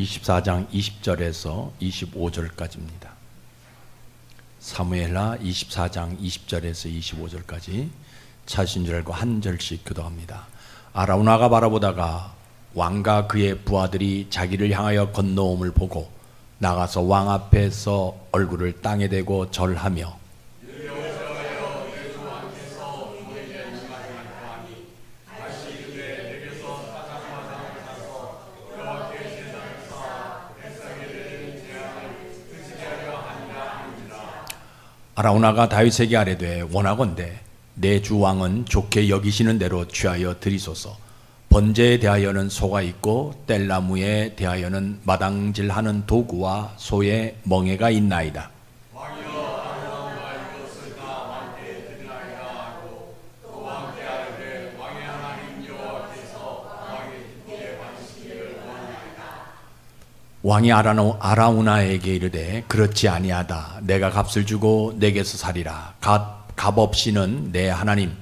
24장 20절에서 25절까지입니다. 사무엘하 24장 20절에서 25절까지 찾으신 줄 알고 한 절씩 교독합니다. 아라우나가 바라보다가 왕과 그의 부하들이 자기를 향하여 건너옴을 보고 나가서 왕 앞에서 얼굴을 땅에 대고 절하며 아라우나가 다윗에게 아뢰되 원하건대 내 주 왕은 좋게 여기시는 대로 취하여 드리소서. 번제에 대하여는 소가 있고 뗄나무에 대하여는 마당질하는 도구와 소의 멍에가 있나이다. 왕이 아라우나에게 이르되 그렇지 아니하다. 내가 값을 주고 내게서 사리라. 값 없이는 내 하나님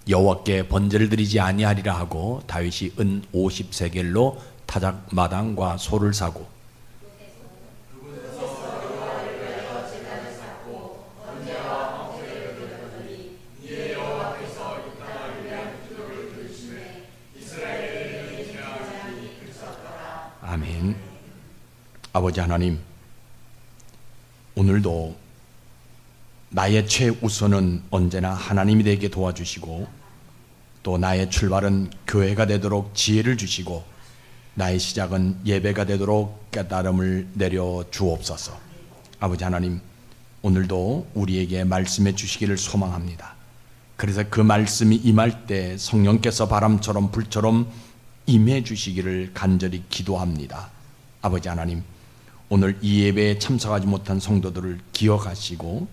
여호와께 번제를 드리지 아니하리라 하고 다윗이 은 50세겔로 타작 마당과 소를 사고 아멘. 아버지 하나님, 오늘도 나의 최우선은 언제나 하나님이 되게 도와주시고 또 나의 출발은 교회가 되도록 지혜를 주시고 나의 시작은 예배가 되도록 깨달음을 내려 주옵소서. 아버지 하나님, 오늘도 우리에게 말씀해 주시기를 소망합니다. 그래서 그 말씀이 임할 때 성령께서 바람처럼 불처럼 임해 주시기를 간절히 기도합니다. 아버지 하나님, 오늘 이 예배에 참석하지 못한 성도들을 기억하시고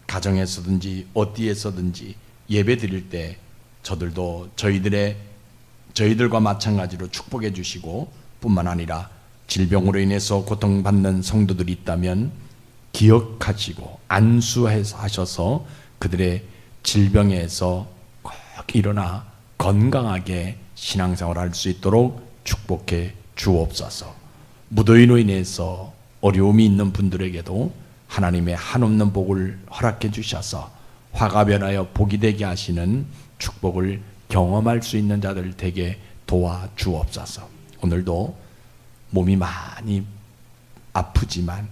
가정에서든지 어디에서든지 예배 드릴 때 저들도 저희들과 마찬가지로 축복해 주시고 뿐만 아니라 질병으로 인해서 고통받는 성도들이 있다면 기억하시고 안수하셔서 그들의 질병에서 꼭 일어나 건강하게 신앙생활을 할 수 있도록 축복해 주옵소서. 무더위로 인해서 어려움이 있는 분들에게도 하나님의 한없는 복을 허락해 주셔서 화가 변하여 복이 되게 하시는 축복을 경험할 수 있는 자들 되게 도와주옵소서. 오늘도 몸이 많이 아프지만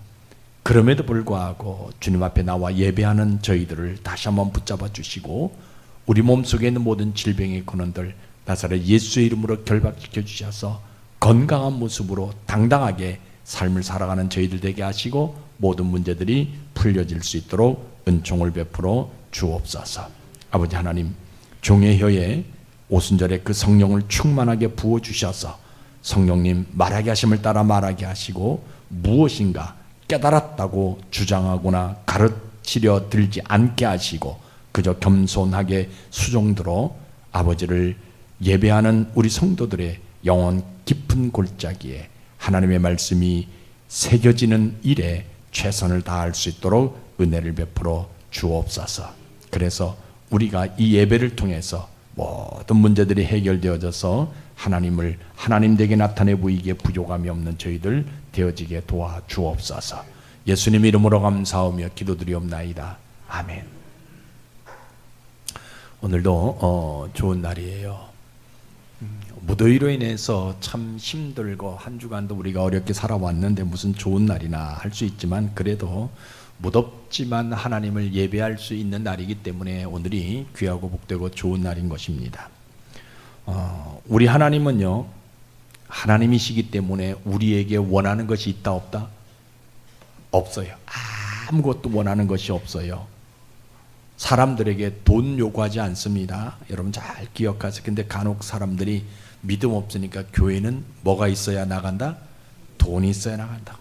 그럼에도 불구하고 주님 앞에 나와 예배하는 저희들을 다시 한번 붙잡아 주시고 우리 몸속에 있는 모든 질병의 근원들 나사렛 예수의 이름으로 결박시켜 주셔서 건강한 모습으로 당당하게 삶을 살아가는 저희들 되게 하시고 모든 문제들이 풀려질 수 있도록 은총을 베풀어 주옵소서. 아버지 하나님, 종의 혀에 오순절에 그 성령을 충만하게 부어주셔서 성령님 말하게 하심을 따라 말하게 하시고 무엇인가 깨달았다고 주장하거나 가르치려 들지 않게 하시고 그저 겸손하게 수종들어 아버지를 예배하는 우리 성도들의 영혼 깊은 골짜기에 하나님의 말씀이 새겨지는 일에 최선을 다할 수 있도록 은혜를 베풀어 주옵소서. 그래서 우리가 이 예배를 통해서 모든 문제들이 해결되어져서 하나님을 하나님되게 나타내 보이기에 부족함이 없는 저희들 되어지게 도와주옵소서. 예수님 이름으로 감사하며 기도드리옵나이다. 아멘. 오늘도 좋은 날이에요. 무더위로 인해서 참 힘들고 한 주간도 우리가 어렵게 살아왔는데 무슨 좋은 날이나 할 수 있지만 그래도 무덥지만 하나님을 예배할 수 있는 날이기 때문에 오늘이 귀하고 복되고 좋은 날인 것입니다. 우리 하나님은요, 하나님이시기 때문에 우리에게 원하는 것이 있다 없다? 없어요. 아무것도 원하는 것이 없어요. 사람들에게 돈 요구하지 않습니다. 여러분 잘 기억하세요. 근데 간혹 사람들이 믿음 없으니까 교회는 뭐가 있어야 나간다? 돈이 있어야 나간다.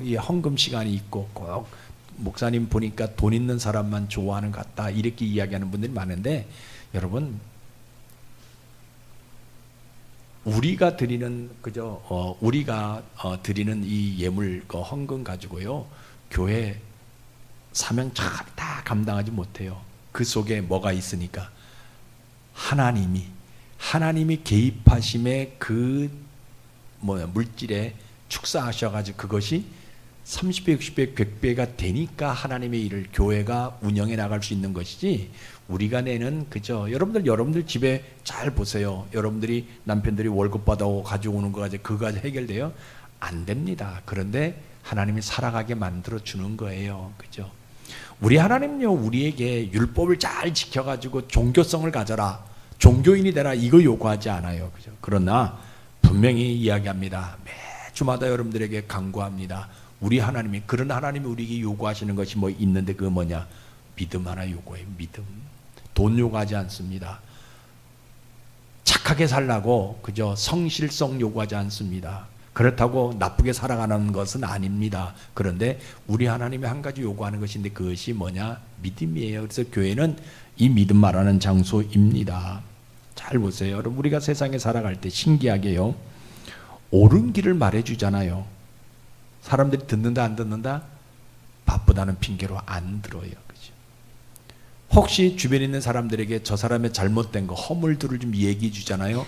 이 헌금 시간이 있고 꼭 목사님 보니까 돈 있는 사람만 좋아하는 것 같다. 이렇게 이야기하는 분들이 많은데 여러분 우리가 드리는 이 예물 그 헌금 가지고요 교회 사명 다 감당하지 못해요. 그 속에 뭐가 있으니까 하나님이 개입하심의 그 물질의 축사하셔가지고 그것이 30배, 60배, 100배가 되니까 하나님의 일을 교회가 운영해 나갈 수 있는 것이지, 우리가 내는 그저 여러분들 집에 잘 보세요. 여러분들이 남편들이 월급 받아 가지고 오는 거 가지고 그거 가지고 해결돼요? 안 됩니다. 그런데 하나님이 살아가게 만들어 주는 거예요. 그죠? 우리 하나님요, 우리에게 율법을 잘 지켜가지고 종교성을 가져라, 종교인이 되라, 이거 요구하지 않아요. 그죠? 그러나 분명히 이야기합니다. 매주마다 여러분들에게 강구합니다. 우리 하나님이, 그런 하나님이 우리에게 요구하시는 것이 뭐 있는데, 그거 뭐냐? 믿음 하나 요구해요. 믿음. 돈 요구하지 않습니다. 착하게 살라고 그저 성실성 요구하지 않습니다. 그렇다고 나쁘게 살아가는 것은 아닙니다. 그런데 우리 하나님이 한 가지 요구하는 것인데, 그것이 뭐냐? 믿음이에요. 그래서 교회는 이 믿음 말하는 장소입니다. 잘 보세요. 여러분, 우리가 세상에 살아갈 때 신기하게요, 옳은 길을 말해주잖아요. 사람들이 듣는다 안 듣는다? 바쁘다는 핑계로 안 들어요. 그죠? 혹시 주변에 있는 사람들에게 저 사람의 잘못된 거, 허물들을 좀 얘기해 주잖아요.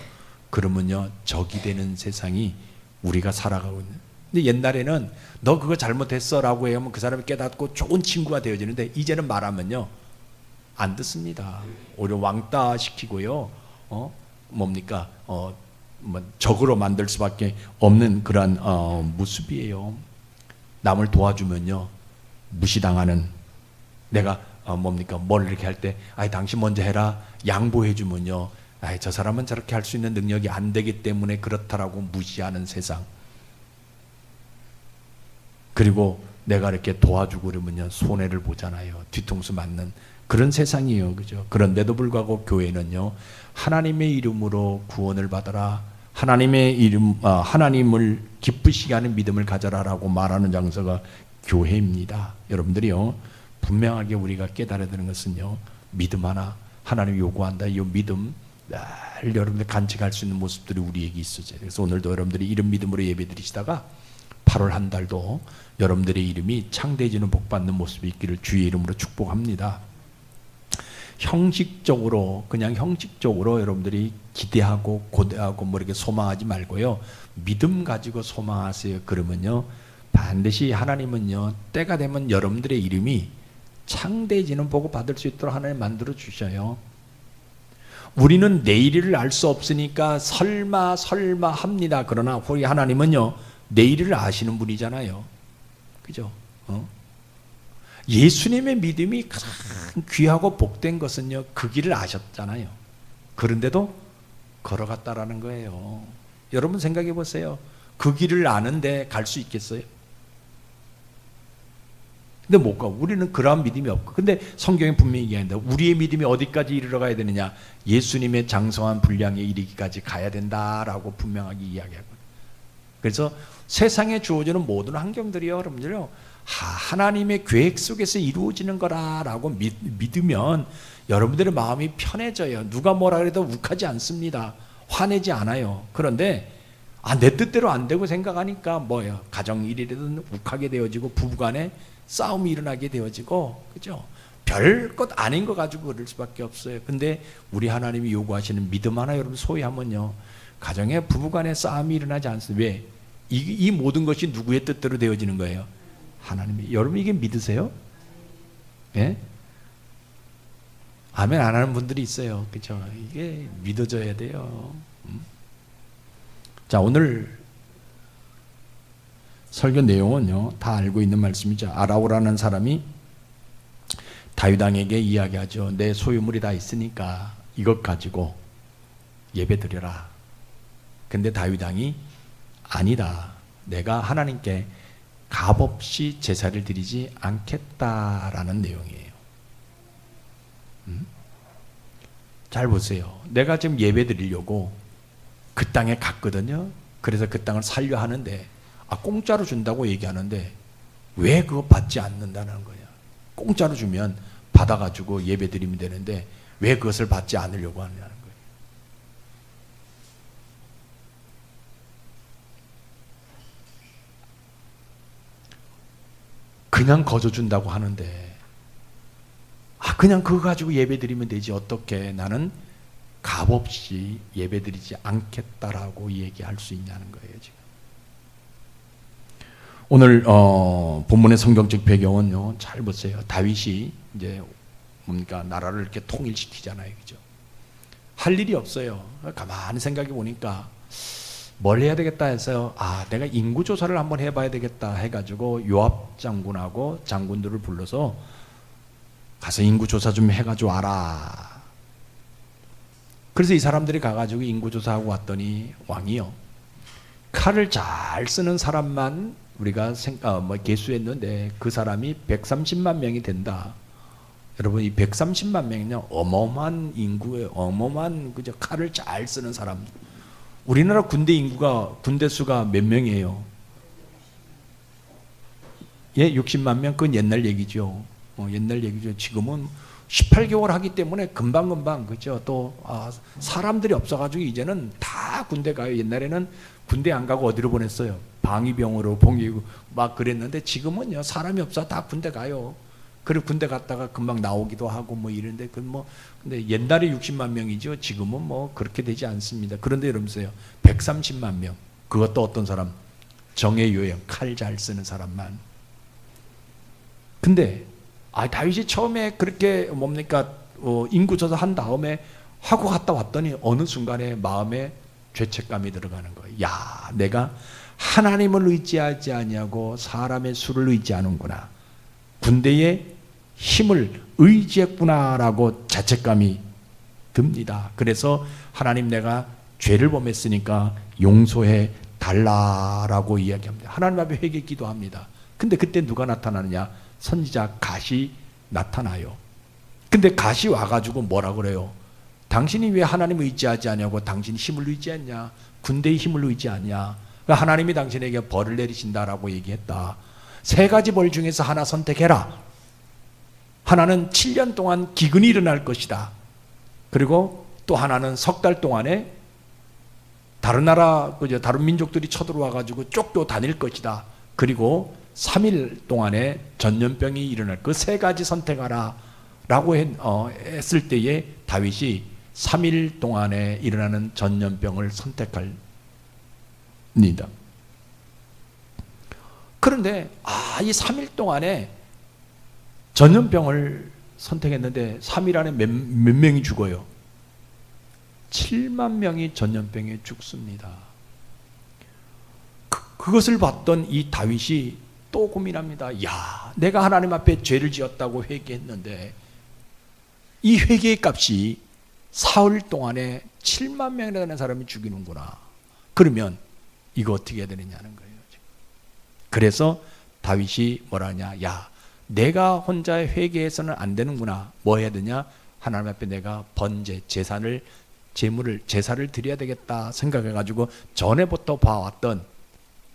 그러면요, 적이 되는 세상이 우리가 살아가고 있는. 근데 옛날에는 너 그거 잘못했어 라고 하면 그 사람이 깨닫고 좋은 친구가 되어지는데, 이제는 말하면요 안 듣습니다. 오히려 왕따 시키고요, 뭡니까, 적으로 만들 수밖에 없는 그런 모습이에요. 남을 도와주면요 무시당하는, 내가 뭡니까, 뭘 이렇게 할 때, 아이 당신 먼저 해라, 양보해주면요, 아이 저 사람은 저렇게 할 수 있는 능력이 안 되기 때문에 그렇다라고 무시하는 세상. 그리고 내가 이렇게 도와주고 그러면요 손해를 보잖아요. 뒤통수 맞는 그런 세상이에요. 그죠? 그런데도 불구하고 교회는요, 하나님의 이름으로 구원을 받아라, 하나님의 이름, 하나님을 기쁘시게 하는 믿음을 가져라라고 말하는 장소가 교회입니다. 여러분들이요, 분명하게 우리가 깨달아야 되는 것은요, 믿음 하나 하나님이 요구한다. 이 믿음 늘 여러분들 간직할 수 있는 모습들이 우리에게 있어져요. 그래서 오늘도 여러분들이 이런 믿음으로 예배드리시다가 8월 한 달도 여러분들의 이름이 창대해지는 복받는 모습이 있기를 주의 이름으로 축복합니다. 형식적으로, 그냥 형식적으로 여러분들이 기대하고 고대하고 뭐 이렇게 소망하지 말고요, 믿음 가지고 소망하세요. 그러면요 반드시 하나님은요 때가 되면 여러분들의 이름이 창대해지는 복을 받을 수 있도록 하나님 만들어 주셔요. 우리는 내일을 알 수 없으니까 설마 합니다. 그러나 우리 하나님은요 내일을 아시는 분이잖아요. 그죠? 예수님의 믿음이 가장 귀하고 복된 것은요, 그 길을 아셨잖아요. 그런데도 걸어갔다라는 거예요. 여러분 생각해 보세요. 그 길을 아는데 갈 수 있겠어요? 근데 못 가. 우리는 그러한 믿음이 없고. 근데 성경에 분명히 얘기한다. 우리의 믿음이 어디까지 이르러 가야 되느냐? 예수님의 장성한 분량에 이르기까지 가야 된다라고 분명하게 이야기하거든요. 그래서 세상에 주어지는 모든 환경들이요, 여러분들요, 하나님의 계획 속에서 이루어지는 거라라고 믿으면 여러분들의 마음이 편해져요. 누가 뭐라 그래도 욱하지 않습니다. 화내지 않아요. 그런데 내 뜻대로 안 되고 생각하니까 뭐예요? 가정일이라든 욱하게 되어지고, 부부간에 싸움이 일어나게 되어지고, 그죠? 별것 아닌 거 가지고 그럴 수밖에 없어요. 근데 우리 하나님이 요구하시는 믿음 하나 여러분 소유하면요, 가정에 부부간에 싸움이 일어나지 않습니다. 왜? 이 모든 것이 누구의 뜻대로 되어지는 거예요? 하나님이. 여러분 이게 믿으세요? 예? 아멘 안 하는 분들이 있어요. 그렇죠? 이게 믿어져야 돼요. 자, 오늘 설교 내용은요 다 알고 있는 말씀이죠. 아라우라는 사람이 다윗 왕에게 이야기하죠. 내 소유물이 다 있으니까 이것 가지고 예배드려라. 근데 다윗 왕이 아니다, 내가 하나님께 값없이 제사를 드리지 않겠다라는 내용이에요. 잘 보세요. 내가 지금 예배 드리려고 그 땅에 갔거든요. 그래서 그 땅을 살려 하는데, 공짜로 준다고 얘기하는데 왜 그거 받지 않는다는 거야. 공짜로 주면 받아가지고 예배 드리면 되는데 왜 그것을 받지 않으려고 하느냐는 거예요. 그냥 거저 준다고 하는데, 그냥 그거 가지고 예배 드리면 되지 어떻게 나는 값없이 예배 드리지 않겠다라고 얘기할 수 있냐는 거예요. 지금 오늘 본문의 성경적 배경은요, 잘 보세요. 다윗이 이제 뭡니까 나라를 이렇게 통일시키잖아요, 그죠? 할 일이 없어요. 가만히 생각해 보니까 뭘 해야 되겠다 해서 내가 인구 조사를 한번 해봐야 되겠다 해가지고 요압 장군하고 장군들을 불러서 가서 인구 조사 좀 해가지고 와라. 그래서 이 사람들이 가가지고 인구 조사하고 왔더니 왕이요, 칼을 잘 쓰는 사람만 우리가 계수했는데 그 사람이 130만 명이 된다. 여러분, 이 130만 명은요, 어마어마한 인구에 어마어마한 그저 칼을 잘 쓰는 사람. 우리나라 군대 수가 몇 명이에요? 예, 60만 명. 그건 옛날 얘기죠. 옛날 얘기죠. 지금은 18개월 하기 때문에 금방금방, 그죠? 또 사람들이 없어가지고 이제는 다 군대 가요. 옛날에는 군대 안 가고 어디로 보냈어요? 방위병으로 봉이고 막 그랬는데 지금은요, 사람이 없어 다 군대 가요. 그리고 군대 갔다가 금방 나오기도 하고 뭐 이런데 근데 옛날에 60만 명이죠. 지금은 뭐 그렇게 되지 않습니다. 그런데 여러분세요, 130만 명. 그것도 어떤 사람? 정예 요령, 칼 잘 쓰는 사람만. 근데 다윗이 처음에 그렇게 인구 조사 한 다음에 하고 갔다 왔더니 어느 순간에 마음에 죄책감이 들어가는 거예요. 야, 내가 하나님을 의지하지 아니하고 사람의 수를 의지하는구나. 군대의 힘을 의지했구나라고 자책감이 듭니다. 그래서 하나님, 내가 죄를 범했으니까 용서해 달라라고 이야기합니다. 하나님 앞에 회개 기도합니다. 근데 그때 누가 나타나느냐? 선지자 갓이 나타나요. 근데 갓이 와가지고 뭐라 그래요? 당신이 왜 하나님 의지하지 않냐고, 당신이 힘을 의지했냐? 군대의 힘을 의지하냐? 하나님이 당신에게 벌을 내리신다라고 얘기했다. 세 가지 벌 중에서 하나 선택해라. 하나는 7년 동안 기근이 일어날 것이다. 그리고 또 하나는 석 달 동안에 다른 나라, 다른 민족들이 쳐들어와가지고 쫓겨 다닐 것이다. 그리고 3일 동안에 전염병이 일어날, 그 세 가지 선택하라 라고 했을 때에 다윗이 3일 동안에 일어나는 전염병을 선택합니다. 그런데 이 3일 동안에 전염병을 선택했는데 3일 안에 몇 명이 죽어요? 7만 명이 전염병에 죽습니다. 그것을 봤던 이 다윗이 또 고민합니다. 야, 내가 하나님 앞에 죄를 지었다고 회개했는데 이 회개의 값이 사흘 동안에 7만 명이나 되는 사람이 죽이는구나. 그러면 이거 어떻게 해야 되느냐는 거예요. 그래서 다윗이 뭐라 하냐? 야, 내가 혼자 회개해서는 안 되는구나. 뭐 해야 되냐? 하나님 앞에 내가 번제, 제사를 드려야 되겠다 생각해가지고 전에부터 봐왔던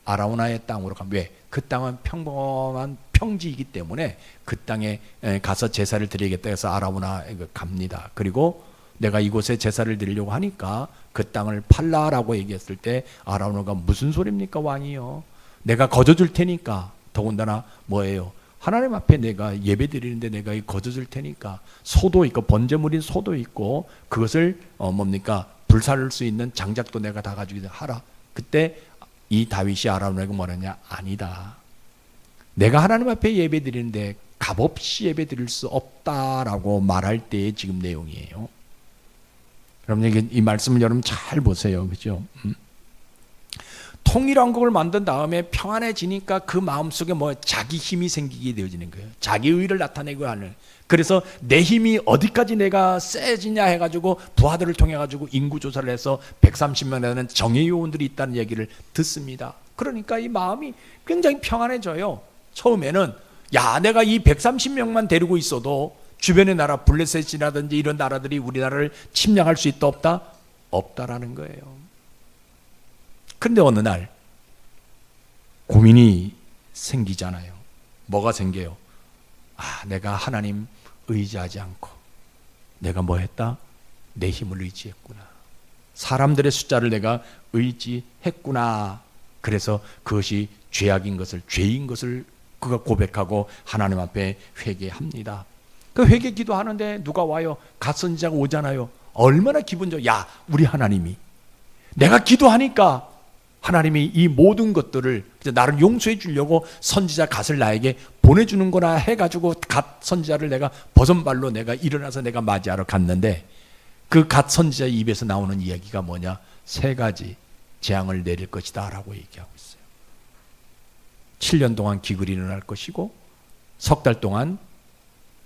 아라우나의 땅으로 가면, 왜? 그 땅은 평범한 평지이기 때문에 그 땅에 가서 제사를 드리겠다 해서 아라우나에 갑니다. 그리고 내가 이곳에 제사를 드리려고 하니까 그 땅을 팔라라고 얘기했을 때 아라우나가 무슨 소리입니까, 왕이요? 내가 거저줄 테니까. 더군다나 뭐예요? 하나님 앞에 내가 예배 드리는데 내가 거저줄 테니까 소도 있고 번제물인 소도 있고 그것을 불살을 수 있는 장작도 내가 다 가지고 하라. 그때 이 다윗이 아라우나에게 뭐라냐? 아니다. 내가 하나님 앞에 예배 드리는데 값없이 예배 드릴 수 없다라고 말할 때의 지금 내용이에요. 여러분, 이 말씀을 여러분 잘 보세요. 그죠? 통일왕국을 만든 다음에 평안해지니까 그 마음속에 자기 힘이 생기게 되어지는 거예요. 자기 의를 나타내고 하는. 그래서 내 힘이 어디까지 내가 세지냐 해가지고 부하들을 통해가지고 인구조사를 해서 130명 되는 정예요원들이 있다는 얘기를 듣습니다. 그러니까 이 마음이 굉장히 평안해져요. 처음에는 야, 내가 이 130명만 데리고 있어도 주변의 나라 블레셋이라든지 이런 나라들이 우리나라를 침략할 수 있다 없다? 없다라는 거예요. 그런데 어느 날 고민이 생기잖아요. 뭐가 생겨요? 내가 하나님 의지하지 않고 내가 뭐 했다? 내 힘을 의지했구나. 사람들의 숫자를 내가 의지했구나. 그래서 그것이 죄악인 것을, 죄인 것을 그가 고백하고 하나님 앞에 회개합니다. 그 회개 기도하는데 누가 와요? 갓 선지자가 오잖아요. 얼마나 기분 좋아. 야, 우리 하나님이 내가 기도하니까 하나님이 이 모든 것들을 나를 용서해 주려고 선지자 갓을 나에게 보내주는 거나 해가지고 갓 선지자를 내가 버선발로 내가 일어나서 내가 맞이하러 갔는데, 그 갓 선지자의 입에서 나오는 이야기가 뭐냐? 3가지 재앙을 내릴 것이다 라고 얘기하고 있어요. 7년 동안 기근이 일어날 것이고, 석 달 동안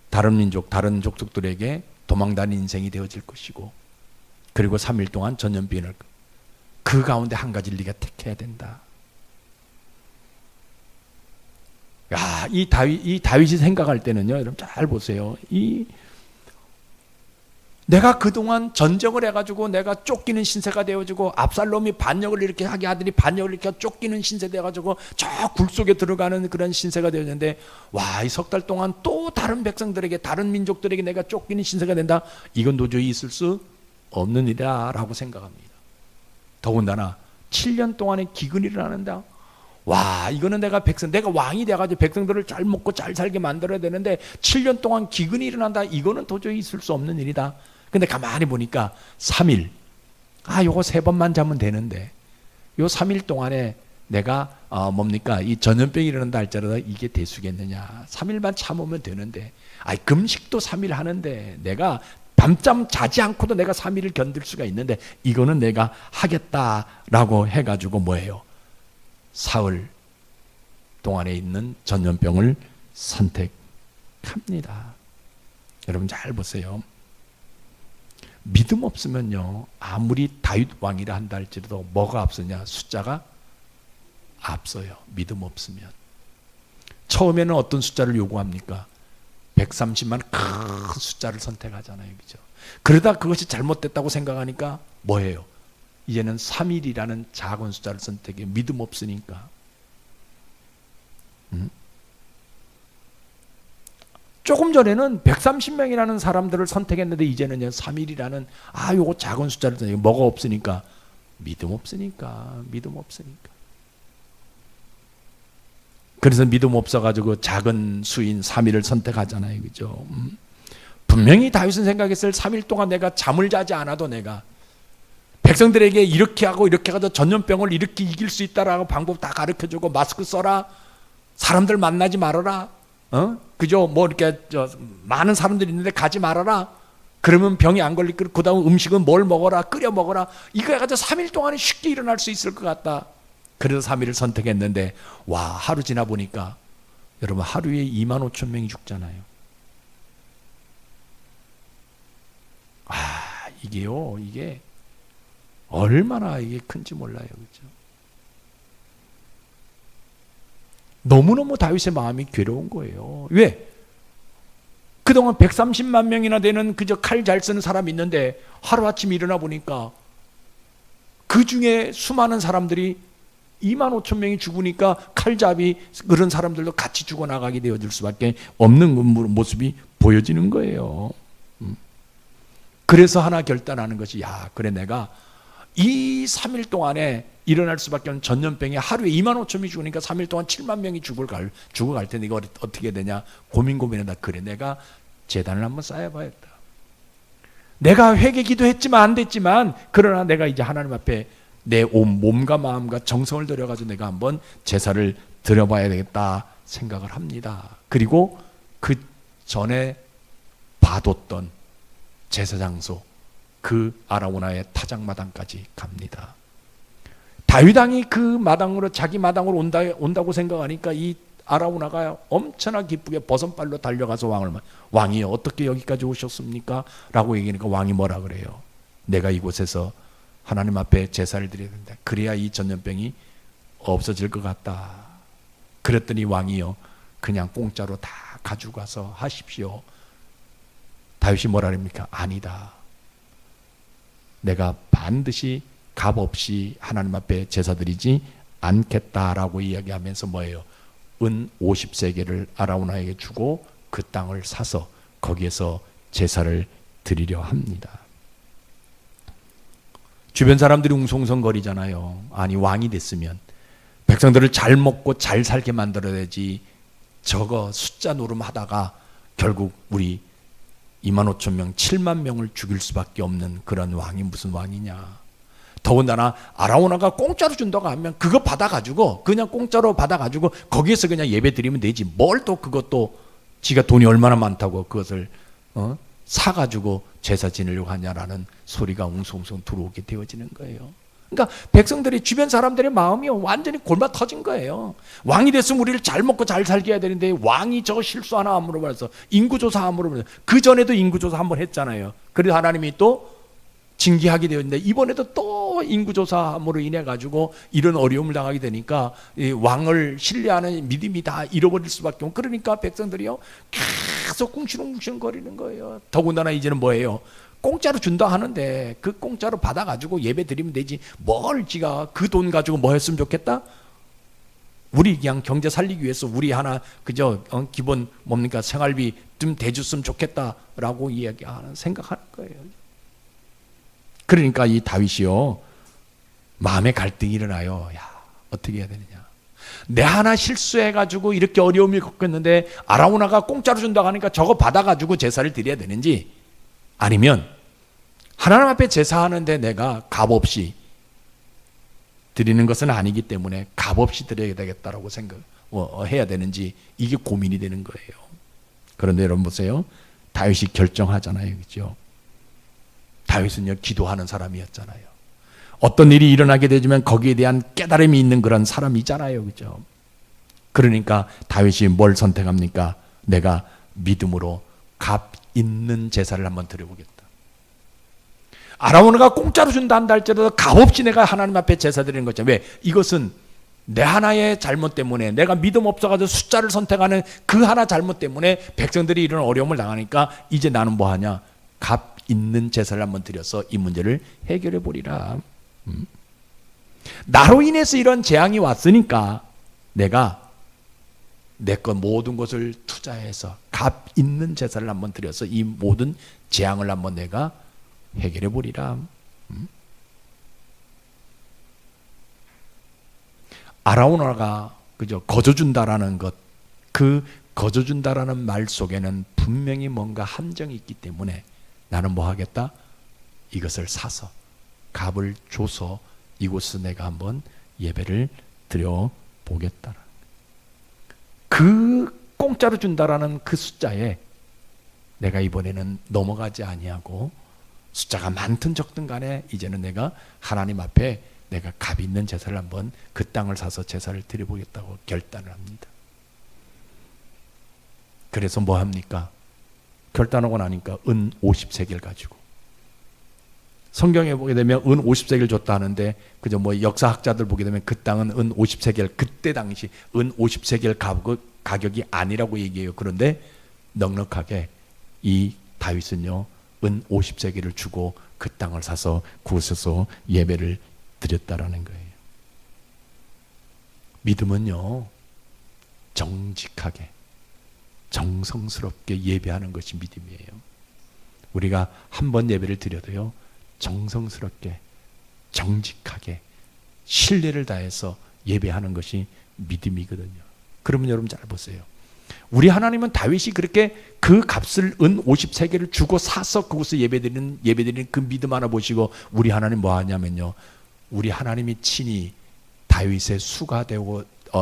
다른 민족, 다른 족속들에게 도망다니는 인생이 되어질 것이고, 그리고 3일 동안 전염병이 날 것. 그 가운데 한 가지를 네가 택해야 된다. 야, 이 다윗이 생각할 때는요, 여러분 잘 보세요. 내가 그동안 전쟁을 해가지고 내가 쫓기는 신세가 되어지고, 압살롬이 반역을 이렇게 하게 하더니 반역을 이렇게 쫓기는 신세 되어가지고 저 굴 속에 들어가는 그런 신세가 되어졌는데, 와, 이 석 달 동안 또 다른 백성들에게, 다른 민족들에게 내가 쫓기는 신세가 된다. 이건 도저히 있을 수 없는 일이다 라고 생각합니다. 더군다나 7년 동안의 기근이 일어난다. 와, 이거는 내가 왕이 돼가지고 백성들을 잘 먹고 잘 살게 만들어야 되는데 7년 동안 기근이 일어난다. 이거는 도저히 있을 수 없는 일이다. 근데 가만히 보니까 3일, 요거 3번만 자면 되는데, 요 3일 동안에 내가 이 전염병이 일어난다 할지라도 이게 대수겠느냐. 3일만 참으면 되는데, 금식도 3일 하는데 내가 밤잠 자지 않고도 내가 3일을 견딜 수가 있는데, 이거는 내가 하겠다라고 해가지고 뭐예요? 사흘 동안에 있는 전염병을 선택합니다. 여러분 잘 보세요. 믿음 없으면요, 아무리 다윗 왕이라 한다 할지라도 뭐가 앞서냐? 숫자가 앞서요. 믿음 없으면. 처음에는 어떤 숫자를 요구합니까? 130만 큰 숫자를 선택하잖아요. 그죠? 그러다 그것이 잘못됐다고 생각하니까 뭐예요? 이제는 3일이라는 작은 숫자를 선택해. 믿음 없으니까. 조금 전에는 130명이라는 사람들을 선택했는데, 이제는 3일이라는 요거 작은 숫자를 선택해. 뭐가 없으니까? 믿음 없으니까. 믿음 없으니까. 그래서 믿음 없어가지고 작은 수인 3일을 선택하잖아요. 그죠? 분명히 다윗은 생각했을 3일 동안 내가 잠을 자지 않아도 내가 백성들에게 이렇게 하고 이렇게 하고 전염병을 이렇게 이길 수 있다라고 방법 다 가르쳐주고, 마스크 써라, 사람들 만나지 말아라, 그죠? 이렇게 많은 사람들이 있는데 가지 말아라, 그러면 병이 안 걸릴 거고, 그 다음 음식은 뭘 먹어라, 끓여 먹어라, 이거 해가지고 3일 동안에 쉽게 일어날 수 있을 것 같다. 그래서 3일을 선택했는데, 와, 하루 지나 보니까 여러분 하루에 25,000명이 죽잖아요. 이게 얼마나 이게 큰지 몰라요. 그죠? 너무너무 다윗의 마음이 괴로운 거예요. 왜? 그동안 130만 명이나 되는 그저 칼 잘 쓰는 사람이 있는데, 하루아침 일어나 보니까 그 중에 수많은 사람들이 25,000명이 죽으니까 칼잡이 그런 사람들도 같이 죽어나가게 되어질 수밖에 없는 모습이 보여지는 거예요. 그래서 하나 결단하는 것이, 그래, 내가 이 3일 동안에 일어날 수밖에 없는 전염병이 하루에 25,000명이 죽으니까 3일 동안 7만 명이 죽어갈 텐데 이거 어떻게 되냐 고민하다. 그래, 내가 제단을 한번 쌓아봐야겠다. 내가 회개 기도했지만 안 됐지만, 그러나 내가 이제 하나님 앞에 내 온 몸과 마음과 정성을 들여가지고 내가 한번 제사를 드려봐야 되겠다 생각을 합니다. 그리고 그 전에 봐뒀던 제사 장소, 그 아라우나의 타작마당까지 갑니다. 다윗 왕이 그 마당으로, 자기 마당으로 온다고 생각하니까 이 아라우나가 엄청나 기쁘게 버선발로 달려가서 왕이요, 어떻게 여기까지 오셨습니까? 라고 얘기하니까 왕이 뭐라 그래요? 내가 이곳에서 하나님 앞에 제사를 드려야 된다. 그래야 이 전염병이 없어질 것 같다. 그랬더니 왕이요, 그냥 공짜로 다 가지고 가서 하십시오. 다윗이 뭐라 합니까? 아니다. 내가 반드시 값 없이 하나님 앞에 제사 드리지 않겠다라고 이야기하면서 뭐예요? 은 50세겔을 아라우나에게 주고 그 땅을 사서 거기에서 제사를 드리려 합니다. 주변 사람들이 웅성웅성거리잖아요. 아니, 왕이 됐으면 백성들을 잘 먹고 잘 살게 만들어야지, 저거 숫자 노름하다가 결국 우리 25,000명, 7만 명을 죽일 수밖에 없는 그런 왕이 무슨 왕이냐. 더군다나 아라우나가 공짜로 준다고 하면 그거 받아가지고 그냥 공짜로 받아가지고 거기에서 그냥 예배 드리면 되지, 뭘 또 그것도 지가 돈이 얼마나 많다고 그것을 사가지고 제사 지내려고 하냐라는 소리가 웅성웅성 들어오게 되어지는 거예요. 그러니까 백성들이, 주변 사람들의 마음이 완전히 골마 터진 거예요. 왕이 됐으면 우리를 잘 먹고 잘 살게 해야 되는데 왕이 저거 실수 하나 안 물어봐서 인구조사 안 물어봐서, 그 전에도 인구조사 한번 했잖아요. 그래서 하나님이 또 징계하게 되었는데 이번에도 또 인구조사함으로 인해 가지고 이런 어려움을 당하게 되니까 이 왕을 신뢰하는 믿음이 다 잃어버릴 수밖에 없고, 그러니까 백성들이요 계속 궁시렁궁시렁 거리는 거예요. 더군다나 이제는 뭐예요? 공짜로 준다 하는데 그 공짜로 받아가지고 예배 드리면 되지, 뭘 지가 그 돈 가지고 뭐 했으면 좋겠다? 우리 그냥 경제 살리기 위해서 우리 하나 그저 기본 뭡니까 생활비 좀 대줬으면 좋겠다라고 이야기하는, 생각하는 거예요. 그러니까 이 다윗이요 마음의 갈등이 일어나요. 야, 어떻게 해야 되느냐? 내 하나 실수해가지고 이렇게 어려움을 겪었는데 아라우나가 공짜로 준다고 하니까 저거 받아가지고 제사를 드려야 되는지, 아니면 하나님 앞에 제사하는데 내가 값없이 드리는 것은 아니기 때문에 값없이 드려야 되겠다라고 해야 되는지, 이게 고민이 되는 거예요. 그런데 여러분 보세요. 다윗이 결정하잖아요. 그죠? 다윗은요 기도하는 사람이었잖아요. 어떤 일이 일어나게 되면 거기에 대한 깨달음이 있는 그런 사람이잖아요. 그죠? 그러니까 다윗이 뭘 선택합니까? 내가 믿음으로 값 있는 제사를 한번 드려보겠다. 아라우나가 공짜로 준다 한다 할지라도 값없이 내가 하나님 앞에 제사 드리는 거죠. 왜? 이것은 내 하나의 잘못 때문에, 내가 믿음 없어가지고 숫자를 선택하는 그 하나 잘못 때문에 백성들이 이런 어려움을 당하니까 이제 나는 뭐하냐? 값 있는 제사를 한번 드려서 이 문제를 해결해 보리라. 나로 인해서 이런 재앙이 왔으니까 내가 내 것 모든 것을 투자해서 값 있는 제사를 한번 드려서 이 모든 재앙을 한번 내가 해결해 보리라. 아라우나가 그저 거저준다라는 것, 그 거저준다라는 말 속에는 분명히 뭔가 함정이 있기 때문에 나는 뭐 하겠다? 이것을 사서 값을 줘서 이곳에서 내가 한번 예배를 드려 보겠다. 그 공짜로 준다라는 그 숫자에 내가 이번에는 넘어가지 아니하고, 숫자가 많든 적든 간에 이제는 내가 하나님 앞에 내가 값 있는 제사를 한번, 그 땅을 사서 제사를 드려보겠다고 결단을 합니다. 그래서 뭐 합니까? 결단하고 나니까 은 50세겔 가지고, 성경에 보게 되면 은 50세겔 줬다 하는데 그저 뭐 역사학자들 보게 되면 그 땅은 은 50세겔, 그때 당시 은 50세겔 가격이 아니라고 얘기해요. 그런데 넉넉하게 이 다윗은요 은 50세겔을 주고 그 땅을 사서 그곳에서 예배를 드렸다라는 거예요. 믿음은요 정직하게 정성스럽게 예배하는 것이 믿음이에요. 우리가 한 번 예배를 드려도요 정성스럽게 정직하게 신뢰를 다해서 예배하는 것이 믿음이거든요. 그러면 여러분 잘 보세요. 우리 하나님은 다윗이 그렇게 그 값을 은 50세겔을 주고 사서 그곳에 예배드리는 그 믿음 하나 보시고, 우리 하나님 뭐 하냐면요 우리 하나님이 친히 다윗의 수가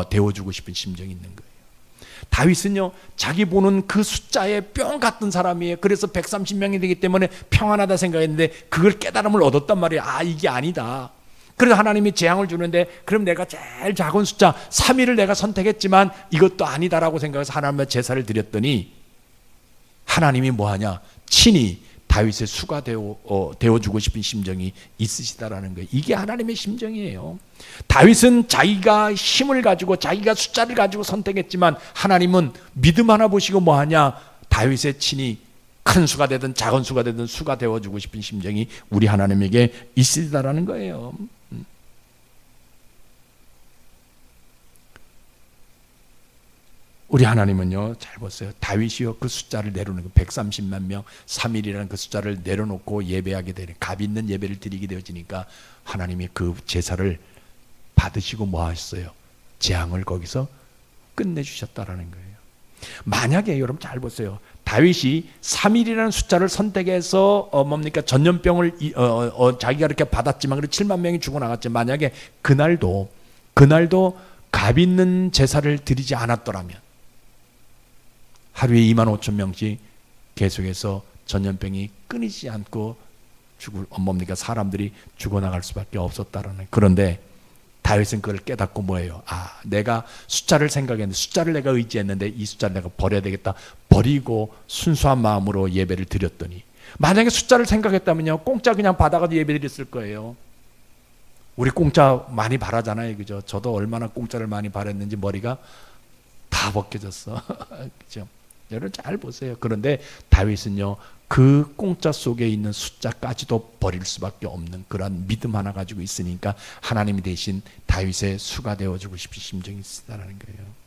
되어주고 싶은 심정이 있는 거예요. 다윗은요 자기 보는 그 숫자에 뿅 같은 사람이에요. 그래서 130명이 되기 때문에 평안하다 생각했는데 그걸 깨달음을 얻었단 말이에요. 아 이게 아니다. 그래서 하나님이 재앙을 주는데 그럼 내가 제일 작은 숫자 3위를 내가 선택했지만 이것도 아니다라고 생각해서 하나님의 제사를 드렸더니 하나님이 뭐하냐? 친히 다윗의 수가 되어주고 싶은 심정이 있으시다라는 거예요. 이게 하나님의 심정이에요. 다윗은 자기가 힘을 가지고 자기가 숫자를 가지고 선택했지만 하나님은 믿음 하나 보시고 뭐하냐? 다윗의 친히 큰 수가 되든 작은 수가 되든 수가 되어주고 싶은 심정이 우리 하나님에게 있으시다라는 거예요. 우리 하나님은요 잘 보세요. 다윗이요 그 숫자를 내려놓고 130만 명 3일이라는 그 숫자를 내려놓고 예배하게 되는 값 있는 예배를 드리게 되어지니까 하나님이 그 제사를 받으시고 뭐 하셨어요? 재앙을 거기서 끝내주셨다라는 거예요. 만약에 여러분 잘 보세요. 다윗이 3일이라는 숫자를 선택해서 뭡니까 전염병을 자기가 이렇게 받았지만 그래 7만 명이 죽어나갔지. 만약에 그날도 값 있는 제사를 드리지 않았더라면 하루에 2만 5천 명씩 계속해서 전염병이 끊이지 않고 뭡니까 사람들이 죽어나갈 수밖에 없었다라는. 그런데 다윗은 그걸 깨닫고 뭐예요? 내가 숫자를 생각했는데 숫자를 내가 의지했는데 이 숫자를 내가 버려야 되겠다. 버리고 순수한 마음으로 예배를 드렸더니 만약에 숫자를 생각했다면요 공짜 그냥 받아가지고 예배 드렸을 거예요. 우리 공짜 많이 바라잖아요, 그죠? 저도 얼마나 공짜를 많이 바랬는지 머리가 다 벗겨졌어. 그죠? 여러분 잘 보세요. 그런데 다윗은요 그 공짜 속에 있는 숫자까지도 버릴 수밖에 없는 그런 믿음 하나 가지고 있으니까 하나님이 대신 다윗의 수가 되어주고 싶은 심정이 있다는 거예요.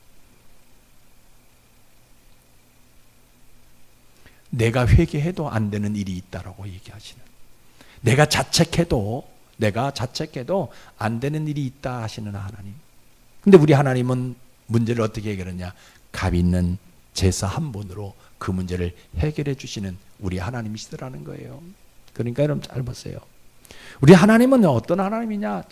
내가 회개해도 안 되는 일이 있다라고 얘기하시는, 내가 자책해도 안 되는 일이 있다 하시는 하나님. 근데 우리 하나님은 문제를 어떻게 해결했냐? 값 있는 제사 한 번으로 그 문제를 해결해 주시는 우리 하나님이시더라는 거예요. 그러니까 여러분 잘 보세요. 우리 하나님은 어떤 하나님이냐?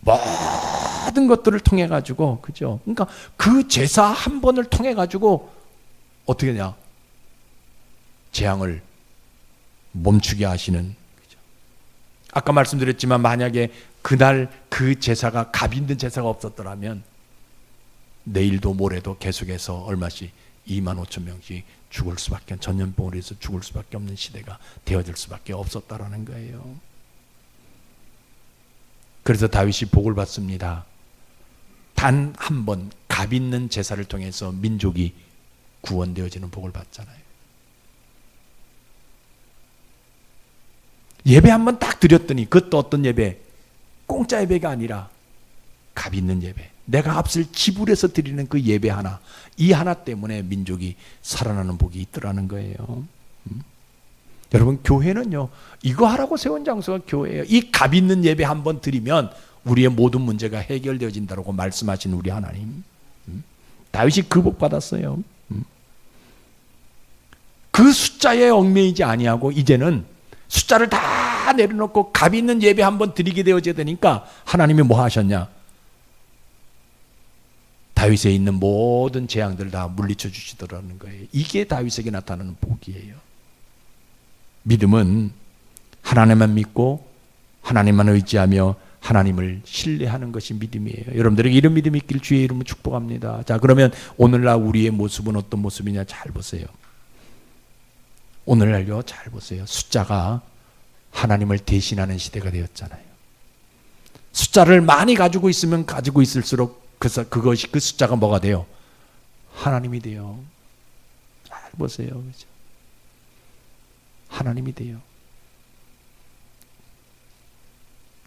모든 것들을 통해 가지고, 그죠? 그러니까 그 제사 한 번을 통해 가지고 어떻게 하냐? 재앙을 멈추게 하시는. 그죠? 아까 말씀드렸지만 만약에 그날 그 제사가 값 있는 제사가 없었더라면 내일도 모레도 계속해서 얼마씩 2만 5천 명씩 죽을 수밖에, 전염병으로 해서 죽을 수밖에 없는 시대가 되어질 수밖에 없었다라는 거예요. 그래서 다윗이 복을 받습니다. 단 한 번 값 있는 제사를 통해서 민족이 구원되어지는 복을 받잖아요. 예배 한 번 딱 드렸더니 그것도 어떤 예배? 공짜 예배가 아니라 값 있는 예배. 내가 값을 지불해서 드리는 그 예배 하나, 이 하나 때문에 민족이 살아나는 복이 있더라는 거예요. 여러분 교회는요 이거 하라고 세운 장소가 교회예요. 이 값 있는 예배 한 번 드리면 우리의 모든 문제가 해결되어진다고 말씀하신 우리 하나님. 다윗이 그 복 받았어요. 그 숫자에 얽매이지 아니하고 이제는 숫자를 다 내려놓고 값 있는 예배 한 번 드리게 되어져야 되니까 하나님이 뭐 하셨냐? 다윗에 있는 모든 재앙들을 다 물리쳐 주시더라는 거예요. 이게 다윗에게 나타나는 복이에요. 믿음은 하나님만 믿고 하나님만 의지하며 하나님을 신뢰하는 것이 믿음이에요. 여러분들에게 이런 믿음이 있길 주의 이름으로 축복합니다. 자, 그러면 오늘날 우리의 모습은 어떤 모습이냐 잘 보세요. 오늘날요 잘 보세요. 숫자가 하나님을 대신하는 시대가 되었잖아요. 숫자를 많이 가지고 있으면 가지고 있을수록 그것이 그 숫자가 뭐가 돼요? 하나님이 돼요. 잘 보세요. 그죠? 하나님이 돼요.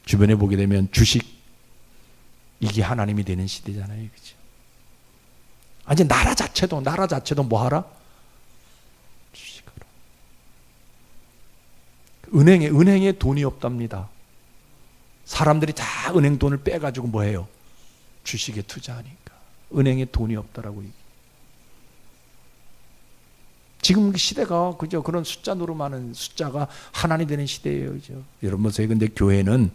주변에 보게 되면 주식 이게 하나님이 되는 시대잖아요. 그죠? 아니 나라 자체도 뭐 하라? 주식하라. 은행에 돈이 없답니다. 사람들이 다 은행 돈을 빼가지고 뭐 해요? 주식에 투자하니까. 은행에 돈이 없다라고 얘기해요. 지금 시대가 그죠? 그런 숫자 노름하는 숫자가 하나님 되는 시대예요. 그죠? 여러분 보세요. 근데 교회는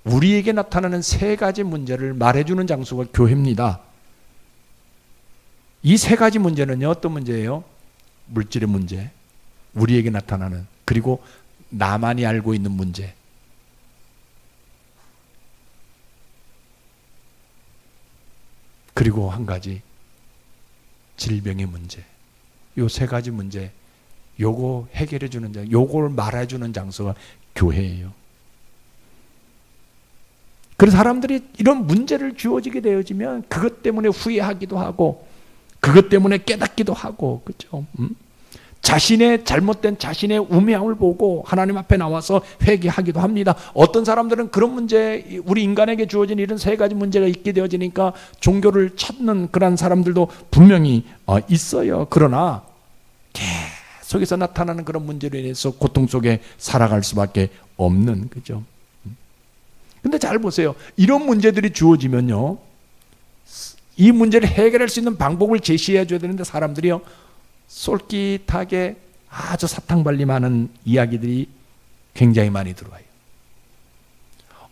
우리에게 나타나는 세 가지 문제를 말해주는 장소가 교회입니다. 이 세 가지 문제는요, 어떤 문제예요? 물질의 문제, 우리에게 나타나는, 그리고 나만이 알고 있는 문제. 그리고 한 가지, 질병의 문제. 요 세 가지 문제, 요거 해결해 주는 장, 요걸 말해 주는 장소가 교회예요. 그래서 사람들이 이런 문제를 주어지게 되어지면 그것 때문에 후회하기도 하고 그것 때문에 깨닫기도 하고, 그렇죠? 자신의 잘못된 자신의 우매함을 보고 하나님 앞에 나와서 회개하기도 합니다. 어떤 사람들은 그런 문제, 우리 인간에게 주어진 이런 세 가지 문제가 있게 되어지니까 종교를 찾는 그런 사람들도 분명히 있어요. 그러나 계속해서 나타나는 그런 문제로 인해서 고통 속에 살아갈 수밖에 없는, 그죠? 근데 잘 보세요. 이런 문제들이 주어지면요, 이 문제를 해결할 수 있는 방법을 제시해 줘야 되는데 사람들이요 솔깃하게 아주 사탕발림하는 이야기들이 굉장히 많이 들어와요.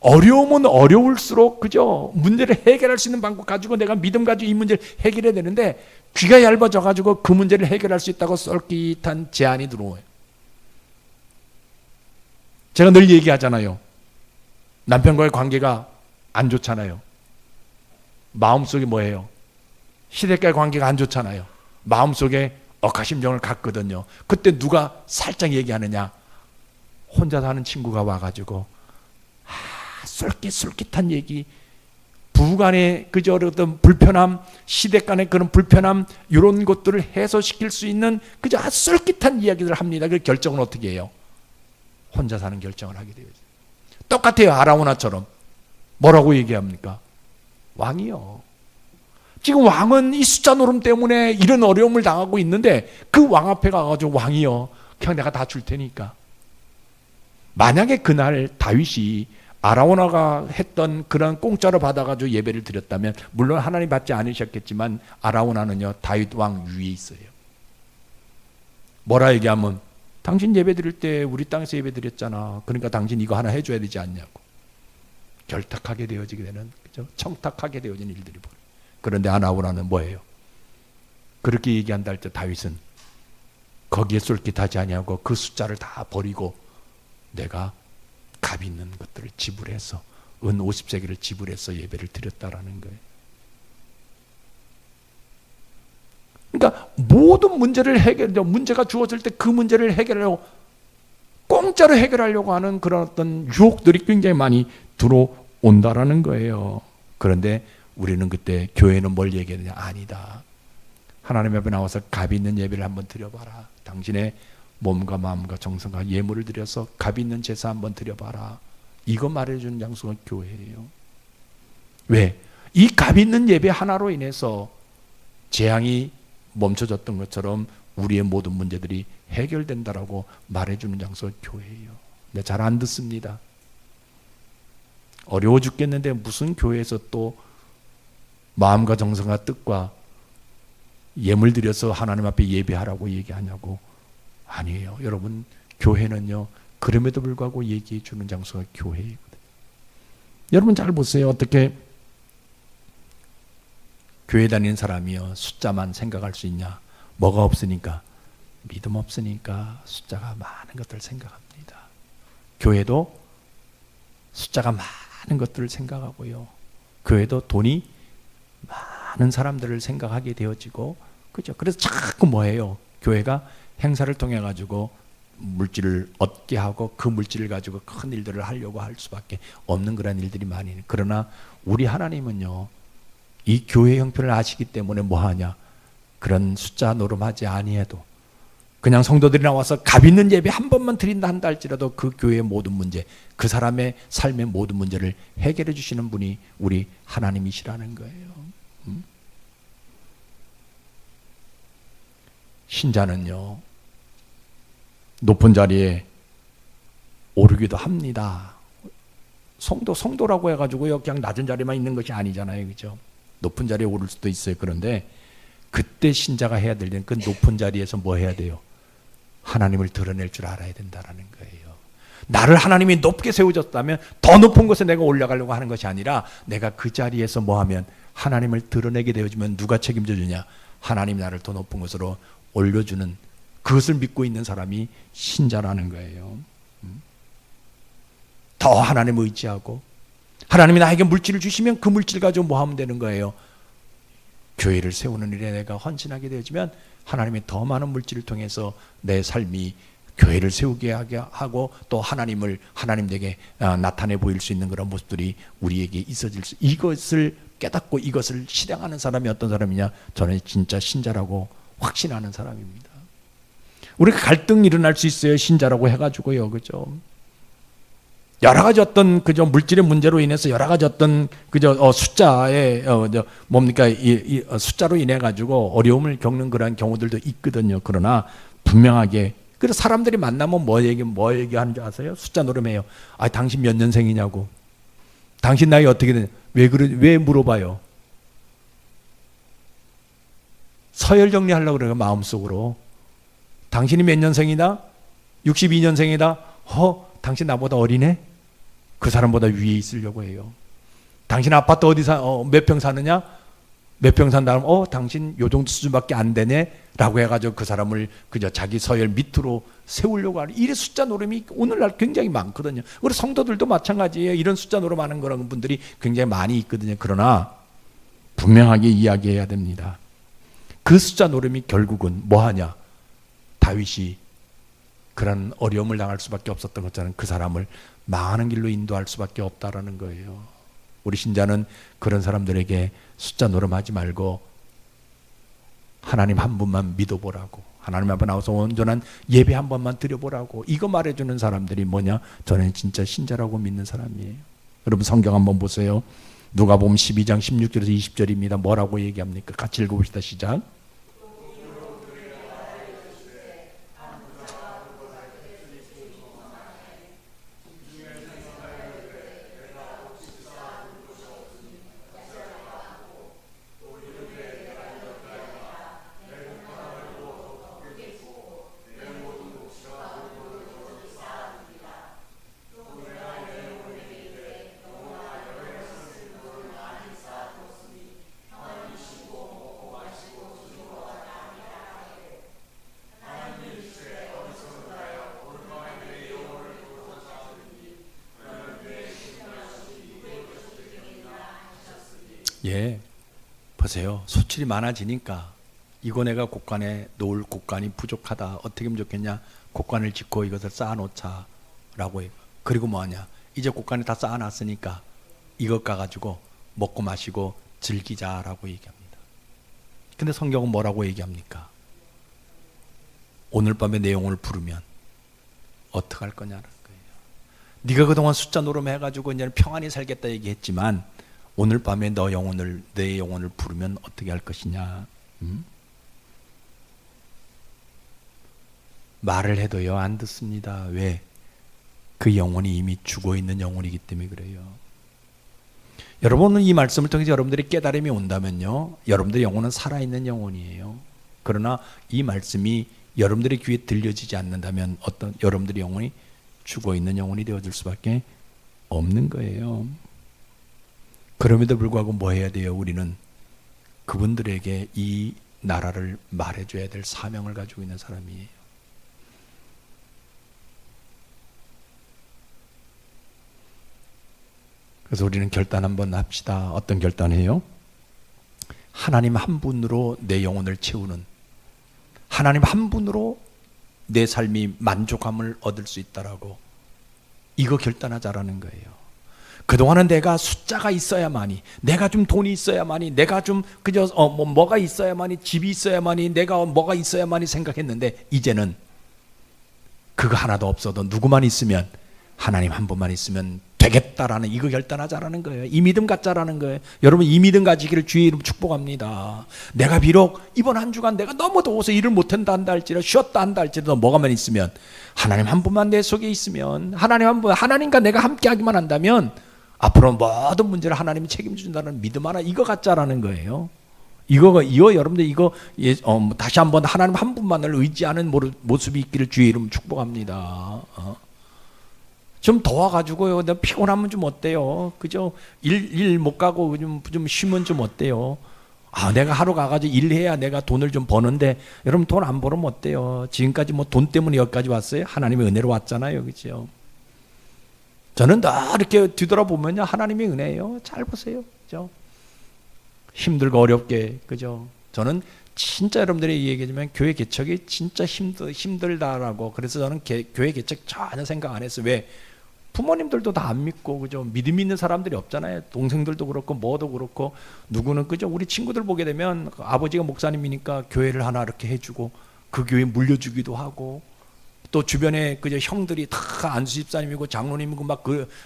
어려우면 어려울수록 그죠? 문제를 해결할 수 있는 방법 가지고 내가 믿음 가지고 이 문제를 해결해야 되는데 귀가 얇아져 가지고 그 문제를 해결할 수 있다고 쏠깃한 제안이 들어와요. 제가 늘 얘기하잖아요. 남편과의 관계가 안 좋잖아요. 마음속에 뭐예요? 시댁과의 관계가 안 좋잖아요. 마음속에 억하심정을 갖거든요. 그때 누가 살짝 얘기하느냐? 혼자 사는 친구가 와가지고 쏠깃쏠깃한 얘기, 부부간의 그저 어떤 불편함, 시댁 간의 그런 불편함 이런 것들을 해소시킬 수 있는 그저 쏠깃한 이야기들을 합니다. 그 결정은 어떻게 해요? 혼자 사는 결정을 하게 되죠. 똑같아요. 아라우나처럼 뭐라고 얘기합니까? 왕이요. 지금 왕은 이 숫자 노름 때문에 이런 어려움을 당하고 있는데 그 왕 앞에 가가지고 왕이요, 그냥 내가 다 줄 테니까. 만약에 그날 다윗이 아라우나가 했던 그런 공짜로 받아가지고 예배를 드렸다면 물론 하나님 받지 않으셨겠지만 아라우나는요 다윗 왕 위에 있어요. 뭐라 얘기하면 당신 예배 드릴 때 우리 땅에서 예배 드렸잖아. 그러니까 당신 이거 하나 해줘야 되지 않냐고. 결탁하게 되어지게 되는, 그죠? 청탁하게 되어지는 일들이 벌어요. 그런데 아라우나는 뭐예요? 그렇게 얘기한다 할 때 다윗은 거기에 쏠깃하지 아니하고 그 숫자를 다 버리고 내가 값 있는 것들을 지불해서 은 50세겔을 지불해서 예배를 드렸다라는 거예요. 그러니까 모든 문제를 문제가 주어질 때 그 문제를 해결하려고 공짜로 해결하려고 하는 그런 어떤 유혹들이 굉장히 많이 들어온다라는 거예요. 그런데 우리는 그때 교회는 뭘 얘기하느냐? 아니다. 하나님 앞에 나와서 값 있는 예배를 한번 드려봐라. 당신의 몸과 마음과 정성과 예물을 드려서 값 있는 제사 한번 드려봐라. 이거 말해주는 장소가 교회예요. 왜? 이 값 있는 예배 하나로 인해서 재앙이 멈춰졌던 것처럼 우리의 모든 문제들이 해결된다라고 말해주는 장소가 교회예요. 근데 잘 안 듣습니다. 어려워 죽겠는데 무슨 교회에서 또 마음과 정성과 뜻과 예물 드려서 하나님 앞에 예배하라고 얘기하냐고. 아니에요. 여러분, 교회는요 그럼에도 불구하고 얘기해 주는 장소가 교회이거든요. 여러분 잘 보세요. 어떻게 교회 다니는 사람이요 숫자만 생각할 수 있냐? 뭐가 없으니까? 믿음 없으니까 숫자가 많은 것들을 생각합니다. 교회도 숫자가 많은 것들을 생각하고요, 교회도 돈이 많은 사람들을 생각하게 되어지고, 그죠? 그래서 자꾸 뭐예요? 교회가 행사를 통해 가지고 물질을 얻게 하고 그 물질을 가지고 큰 일들을 하려고 할 수밖에 없는 그런 일들이 많이. 그러나 우리 하나님은요 이 교회 형편을 아시기 때문에 뭐하냐? 그런 숫자 노름하지 아니해도 그냥 성도들이 나와서 값 있는 예배 한 번만 드린다 한다 할지라도 그 교회의 모든 문제, 그 사람의 삶의 모든 문제를 해결해 주시는 분이 우리 하나님이시라는 거예요. 신자는요 높은 자리에 오르기도 합니다. 성도라고 해가지고요 그냥 낮은 자리만 있는 것이 아니잖아요, 그죠? 높은 자리에 오를 수도 있어요. 그런데 그때 신자가 해야 될 일은 그 높은 자리에서 뭐 해야 돼요? 하나님을 드러낼 줄 알아야 된다라는 거예요. 나를 하나님이 높게 세우셨다면 더 높은 곳에 내가 올라가려고 하는 것이 아니라 내가 그 자리에서 뭐 하면 하나님을 드러내게 되어지면 누가 책임져 주냐? 하나님이 나를 더 높은 곳으로 올려주는, 그것을 믿고 있는 사람이 신자라는 거예요. 더 하나님을 의지하고 하나님이 나에게 물질을 주시면 그 물질 가지고 뭐 하면 되는 거예요? 교회를 세우는 일에 내가 헌신하게 되어지면 하나님이 더 많은 물질을 통해서 내 삶이 교회를 세우게 하게 하고 또 하나님에게 나타내 보일 수 있는 그런 모습들이 우리에게 있어질 수, 이것을 깨닫고 이것을 실행하는 사람이 어떤 사람이냐? 저는 진짜 신자라고 확신하는 사람입니다. 우리가 갈등이 일어날 수 있어요. 신자라고 해가지고요, 그죠? 여러 가지 어떤 그저 물질의 문제로 인해서 여러 가지 어떤 그저 숫자의 이 숫자로 인해 가지고 어려움을 겪는 그러한 경우들도 있거든요. 그러나 분명하게, 그래서 사람들이 만나면 뭐 얘기하는 줄 아세요? 숫자 노름해요. 아, 당신 몇 년생이냐고. 당신 나이 어떻게 되냐? 왜 물어봐요? 서열 정리하려고 그래요. 마음속으로. 당신이 몇 년생이다? 62년생이다? 당신 나보다 어리네? 그 사람보다 위에 있으려고 해요. 당신 아파트 몇 평 사느냐? 몇 평 산다면 당신 요 정도 수준밖에 안 되네? 라고 해가지고 그 사람을 그저 자기 서열 밑으로 세우려고 하는 이런 숫자 노름이 오늘날 굉장히 많거든요. 우리 성도들도 마찬가지예요. 이런 숫자 노름하는 그런 분들이 굉장히 많이 있거든요. 그러나 분명하게 이야기해야 됩니다. 그 숫자 노름이 결국은 뭐하냐? 다윗이 그런 어려움을 당할 수밖에 없었던 것처럼 그 사람을 망하는 길로 인도할 수밖에 없다라는 거예요. 우리 신자는 그런 사람들에게 숫자 노름하지 말고 하나님 한 분만 믿어보라고, 하나님 앞에 나와서 온전한 예배 한 번만 드려보라고, 이거 말해주는 사람들이 뭐냐? 저는 진짜 신자라고 믿는 사람이에요. 여러분 성경 한번 보세요. 누가복음 12장 16절에서 20절입니다. 뭐라고 얘기합니까? 같이 읽어봅시다. 시작. 예, 보세요. 소출이 많아지니까 이거 내가 곳간에 놓을 곳간이 부족하다. 어떻게 하면 좋겠냐? 곳간을 짓고 이것을 쌓아놓자 라고 해요. 그리고 뭐하냐? 이제 곳간에 다 쌓아놨으니까 이것 가가지고 먹고 마시고 즐기자라고 얘기합니다. 근데 성경은 뭐라고 얘기합니까? 오늘 밤에 내 영혼을 부르면 어떡할 거냐는 거예요. 네가 그동안 숫자 노름 해가지고 이제는 평안히 살겠다 얘기했지만 오늘 밤에 내 영혼을 부르면 어떻게 할 것이냐? 말을 해도요 안 듣습니다. 왜? 그 영혼이 이미 죽어 있는 영혼이기 때문에 그래요. 여러분은 이 말씀을 통해서 여러분들이 깨달음이 온다면요, 여러분들의 영혼은 살아있는 영혼이에요. 그러나 이 말씀이 여러분들의 귀에 들려지지 않는다면 여러분들의 영혼이 죽어 있는 영혼이 되어질 수밖에 없는 거예요. 그럼에도 불구하고 뭐 해야 돼요? 우리는 그분들에게 이 나라를 말해줘야 될 사명을 가지고 있는 사람이에요. 그래서 우리는 결단 한번 합시다. 어떤 결단이에요? 하나님 한 분으로 내 영혼을 채우는, 하나님 한 분으로 내 삶이 만족함을 얻을 수 있다라고, 이거 결단하자라는 거예요. 그동안은 내가 숫자가 있어야만이, 내가 좀 돈이 있어야만이, 내가 좀 그저 뭐가 있어야만이, 집이 있어야만이, 내가 뭐가 있어야만이 생각했는데 이제는 그거 하나도 없어도 누구만 있으면, 하나님 한 분만 있으면 되겠다라는, 이거 결단하자라는 거예요. 이 믿음 갖자라는 거예요. 여러분 이 믿음 가지기를 주의 이름 축복합니다. 내가 비록 이번 한 주간 내가 너무 더워서 일을 못한다 한다 할지라도, 쉬었다 한다 할지라도 뭐가만 있으면, 하나님 한 분만 내 속에 있으면, 하나님 한 분, 하나님과 내가 함께 하기만 한다면 앞으로 모든 문제를 하나님이 책임진다는 믿음 하나, 이거 갖자라는 거예요. 이거 여러분들 이거 다시 한번 하나님 한 분만을 의지하는 모습이 있기를 주의 이름 축복합니다. 좀 더워가지고요, 내가 피곤하면 좀 어때요? 그죠? 일 못 가고 좀 쉬면 좀 어때요? 내가 하루 가가지고 일해야 내가 돈을 좀 버는데, 여러분 돈 안 벌으면 어때요? 지금까지 뭐 돈 때문에 여기까지 왔어요? 하나님의 은혜로 왔잖아요, 그죠? 저는 다 이렇게 뒤돌아보면요, 하나님의 은혜예요. 잘 보세요, 그죠? 힘들고 어렵게, 그죠? 저는 진짜 여러분들이 얘기하지만 교회 개척이 진짜 힘들다라고, 그래서 저는 교회 개척 전혀 생각 안 했어요. 왜? 부모님들도 다 안 믿고, 그죠? 믿음 있는 사람들이 없잖아요. 동생들도 그렇고 뭐도 그렇고, 누구는 그죠? 우리 친구들 보게 되면 아버지가 목사님이니까 교회를 하나 이렇게 해주고 그 교회 물려주기도 하고, 또 주변에 그저 형들이 다 안수 집사님이고 장로님이고 막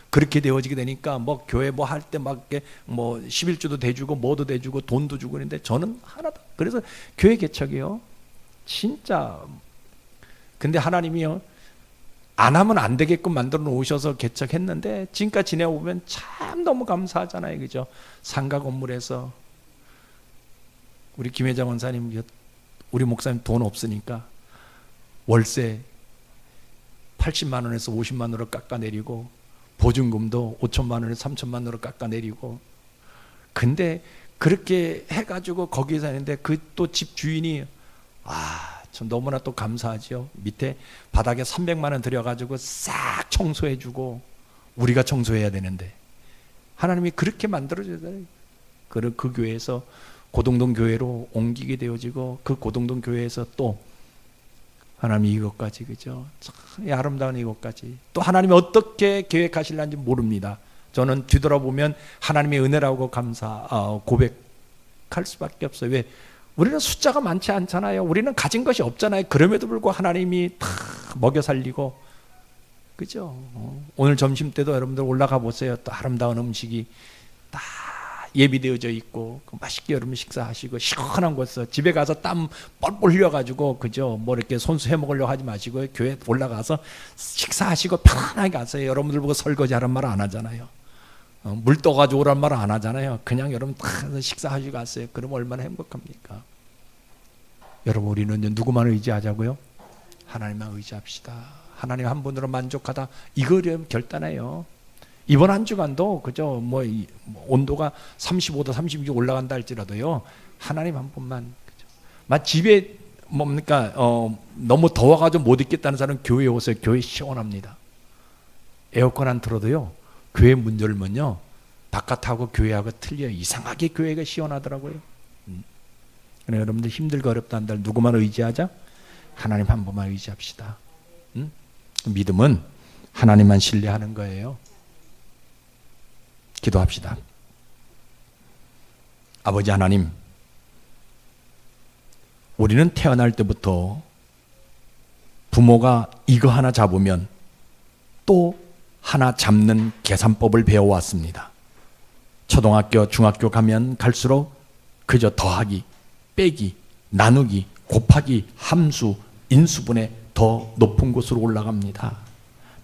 그렇게 되어지게 되니까 뭐 교회 뭐 할 때 막 뭐 11조도 대주고 뭐도 대주고 돈도 주고 그런데 저는 하나도. 그래서 교회 개척이요, 진짜. 근데 하나님이요, 안 하면 안 되게끔 만들어 놓으셔서 개척했는데 지금까지 지내보면 참 너무 감사하잖아요, 그죠? 상가 건물에서 우리 김혜정 원사님 우리 목사님 돈 없으니까 월세 80만 원에서 50만 원으로 깎아내리고 보증금도 5천만 원에서 3천만 원으로 깎아내리고, 근데 그렇게 해가지고 거기 사는데 그 또 집 주인이 전 너무나 또 감사하죠. 밑에 바닥에 300만 원 들여가지고 싹 청소해주고 우리가 청소해야 되는데 하나님이 그렇게 만들어주잖아요. 그 교회에서 고동동 교회로 옮기게 되어지고 그 고동동 교회에서 또 하나님이 이것까지, 그죠? 참 아름다운 이것까지 또 하나님이 어떻게 계획하실는지 모릅니다. 저는 뒤돌아보면 하나님의 은혜라고 고백할 수밖에 없어요. 왜? 우리는 숫자가 많지 않잖아요. 우리는 가진 것이 없잖아요. 그럼에도 불구하고 하나님이 다 먹여 살리고, 그죠? 오늘 점심 때도 여러분들 올라가 보세요. 또 아름다운 음식이 다 예비되어져 있고 맛있게 여러분 식사하시고 시원한 곳에서 집에 가서 땀 뻘뻘 흘려가지고, 그죠? 뭐 이렇게 손수 해 먹으려고 하지 마시고 교회 올라가서 식사하시고 편안하게 가세요. 여러분들 보고 설거지 하란 말 안 하잖아요. 물 떠가지고 오란 말 안 하잖아요. 그냥 여러분 다 식사하시고 가세요. 그럼 얼마나 행복합니까? 여러분, 우리는 누구만 의지하자고요? 하나님만 의지합시다. 하나님 한 분으로 만족하다, 이거를 결단해요. 이번 한 주간도, 그죠? 뭐 온도가 35도 36도 올라간다 할지라도요, 하나님 한 분만, 그죠? 집에 뭡니까 너무 더워가지고 못 있겠다는 사람은 교회에 오세요. 교회 시원합니다. 에어컨 안 틀어도요, 교회 문 열면요 바깥하고 교회하고 틀려요. 이상하게 교회가 시원하더라고요. 그래, 여러분들 힘들고 어렵다 한들 누구만 의지하자? 하나님 한 분만 의지합시다. 믿음은 하나님만 신뢰하는 거예요. 기도합시다. 아버지 하나님, 우리는 태어날 때부터 부모가 이거 하나 잡으면 또 하나 잡는 계산법을 배워왔습니다. 초등학교, 중학교 가면 갈수록 그저 더하기, 빼기, 나누기, 곱하기, 함수, 인수분해 더 높은 곳으로 올라갑니다.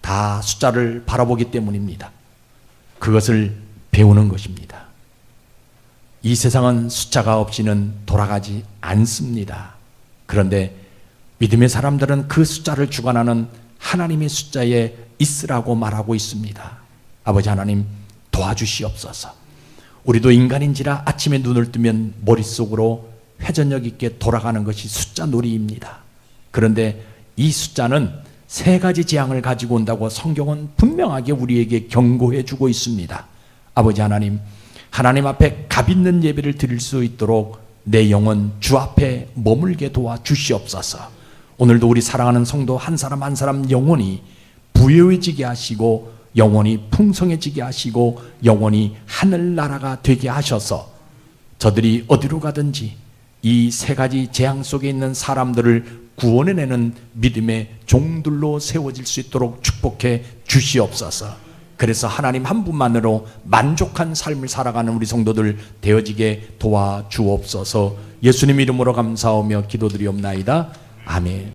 다 숫자를 바라보기 때문입니다. 그것을 배우는 것입니다. 이 세상은 숫자가 없이는 돌아가지 않습니다. 그런데 믿음의 사람들은 그 숫자를 주관하는 하나님의 숫자에 있으라고 말하고 있습니다. 아버지 하나님, 도와주시옵소서. 우리도 인간인지라 아침에 눈을 뜨면 머릿속으로 회전력 있게 돌아가는 것이 숫자 놀이입니다. 그런데 이 숫자는 세 가지 재앙을 가지고 온다고 성경은 분명하게 우리에게 경고해 주고 있습니다. 아버지 하나님, 하나님 앞에 값 있는 예배를 드릴 수 있도록 내 영혼 주 앞에 머물게 도와주시옵소서. 오늘도 우리 사랑하는 성도 한 사람 한 사람 영혼이 부유해지게 하시고, 영혼이 풍성해지게 하시고, 영혼이 하늘나라가 되게 하셔서 저들이 어디로 가든지 이 세 가지 재앙 속에 있는 사람들을 구원해내는 믿음의 종들로 세워질 수 있도록 축복해 주시옵소서. 그래서 하나님 한 분만으로 만족한 삶을 살아가는 우리 성도들 되어지게 도와주옵소서. 예수님 이름으로 감사하며 기도드리옵나이다. 아멘.